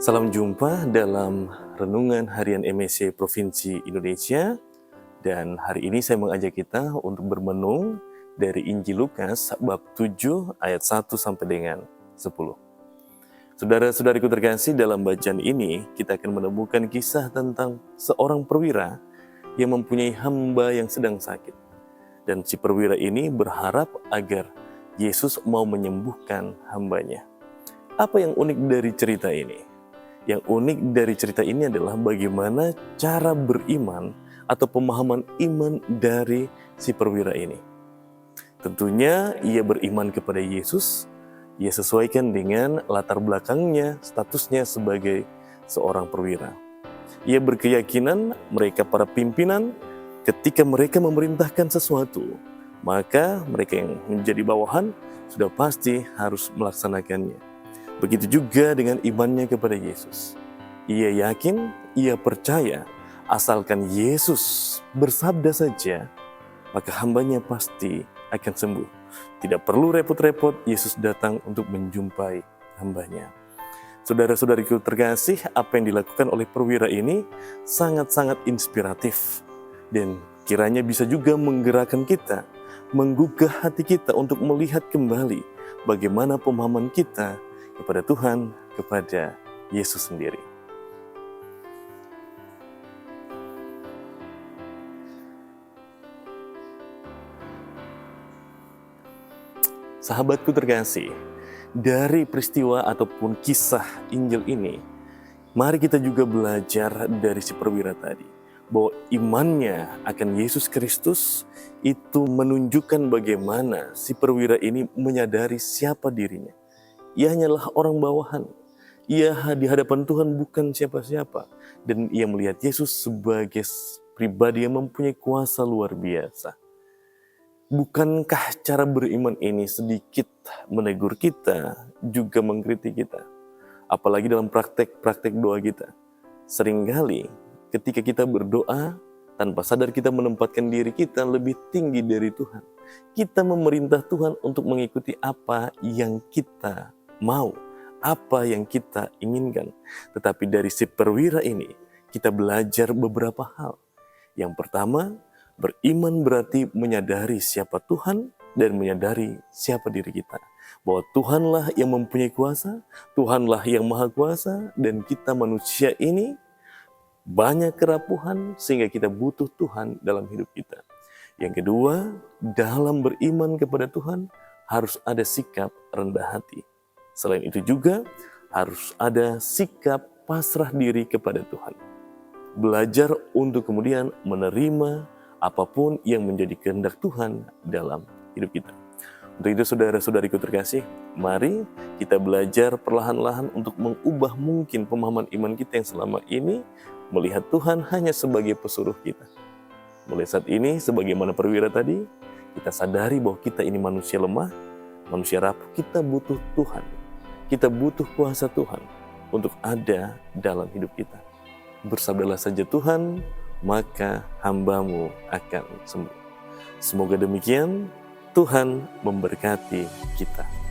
Salam jumpa dalam Renungan Harian MSC Provinsi Indonesia. Dan hari ini saya mengajak kita untuk bermenung dari Injil Lukas bab 7 ayat 1 sampai dengan 10. Saudara-saudariku terkasih, dalam bacaan ini kita akan menemukan kisah tentang seorang perwira yang mempunyai hamba yang sedang sakit. Dan si perwira ini berharap agar Yesus mau menyembuhkan hambanya. Apa yang unik dari cerita ini? Yang unik dari cerita ini adalah bagaimana cara beriman atau pemahaman iman dari si perwira ini. Tentunya ia beriman kepada Yesus, ia sesuaikan dengan latar belakangnya, statusnya sebagai seorang perwira. Ia berkeyakinan mereka para pimpinan ketika mereka memerintahkan sesuatu, maka mereka yang menjadi bawahan sudah pasti harus melaksanakannya. Begitu juga dengan imannya kepada Yesus. Ia yakin, ia percaya, asalkan Yesus bersabda saja, maka hambanya pasti akan sembuh. Tidak perlu repot-repot, Yesus datang untuk menjumpai hambanya. Saudara-saudariku terkasih, apa yang dilakukan oleh perwira ini sangat-sangat inspiratif. Dan kiranya bisa juga menggerakkan kita, menggugah hati kita untuk melihat kembali bagaimana pemahaman kita kepada Tuhan, kepada Yesus sendiri. Sahabatku terkasih, dari peristiwa ataupun kisah Injil ini, mari kita juga belajar dari si perwira tadi, bahwa imannya akan Yesus Kristus itu menunjukkan bagaimana si perwira ini menyadari siapa dirinya. Ia hanyalah orang bawahan. Ia di hadapan Tuhan bukan siapa-siapa. Dan ia melihat Yesus sebagai pribadi yang mempunyai kuasa luar biasa. Bukankah cara beriman ini sedikit menegur kita, juga mengkritik kita? Apalagi dalam praktek-praktek doa kita. Seringkali ketika kita berdoa, tanpa sadar kita menempatkan diri kita lebih tinggi dari Tuhan. Kita memerintah Tuhan untuk mengikuti apa yang kita mau, apa yang kita inginkan. Tetapi dari si perwira ini, kita belajar beberapa hal. Yang pertama, beriman berarti menyadari siapa Tuhan dan menyadari siapa diri kita. Bahwa Tuhanlah yang mempunyai kuasa, Tuhanlah yang maha kuasa, dan kita manusia ini banyak kerapuhan sehingga kita butuh Tuhan dalam hidup kita. Yang kedua, dalam beriman kepada Tuhan harus ada sikap rendah hati. Selain itu juga harus ada sikap pasrah diri kepada Tuhan. Belajar untuk kemudian menerima apapun yang menjadi kehendak Tuhan dalam hidup kita. Untuk itu saudara-saudariku terkasih, mari kita belajar perlahan-lahan untuk mengubah mungkin pemahaman iman kita yang selama ini melihat Tuhan hanya sebagai pesuruh kita. Mulai saat ini, sebagaimana perwira tadi, kita sadari bahwa kita ini manusia lemah, manusia rapuh, kita butuh Tuhan. Kita butuh kuasa Tuhan untuk ada dalam hidup kita. Bersabdalah saja Tuhan, maka hamba-Mu akan sembuh. Semoga demikian, Tuhan memberkati kita.